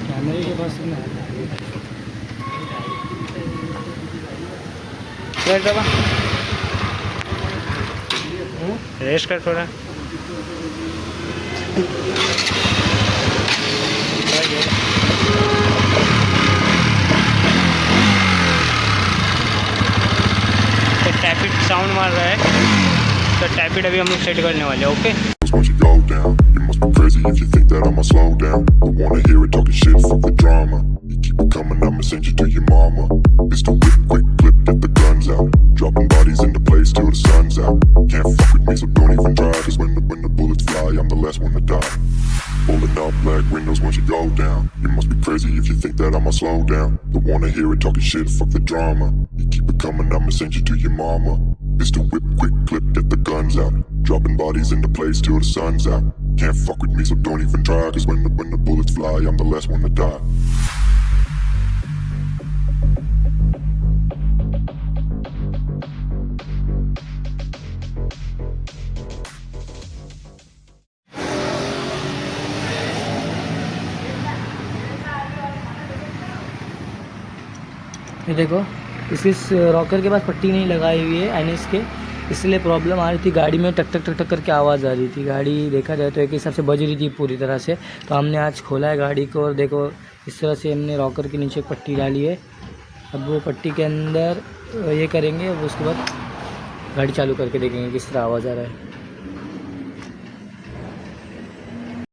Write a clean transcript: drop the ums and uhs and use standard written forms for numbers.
कैमरे के पास में रेस्ट कर थोड़ा। टैपिट साउंड मार रहा है, तो टैपिट अभी हम लोग सेट करने वाले हैं। Okay crazy if you think that I'ma slow down. Don't wanna hear it talking shit, fuck the drama. You keep it coming, I'ma send you to your mama. Pistol whip, quick clip, get the guns out. Dropping bodies into place till the sun's out. Can't fuck with me, so don't even try. Cause when the bullets fly, I'm the last one to die. Pulling up black windows once you go down. You must be crazy if you think that I'ma slow down. Don't wanna hear it talking shit, fuck the drama. You keep it coming, I'ma send you to your mama. Pistol whip, quick clip, get the guns out. Dropping bodies into place till the sun's out. Can't fuck with me, so don't even try. Cause when the bullets fly, I'm the last one to die. ये देखो, इस rocker के पास पट्टी नहीं लगाई हुई है NS के, इसलिए प्रॉब्लम आ रही थी। गाड़ी में टक टक टक टक करके आवाज़ आ रही थी। गाड़ी देखा जाए तो एक हिसाब से बज रही थी पूरी तरह से। तो हमने आज खोला है गाड़ी को और देखो इस तरह से हमने रॉकर के नीचे पट्टी डाली है। अब वो पट्टी के अंदर ये करेंगे, उसके बाद गाड़ी चालू करके देखेंगे किस तरह आवाज़ आ रहा है।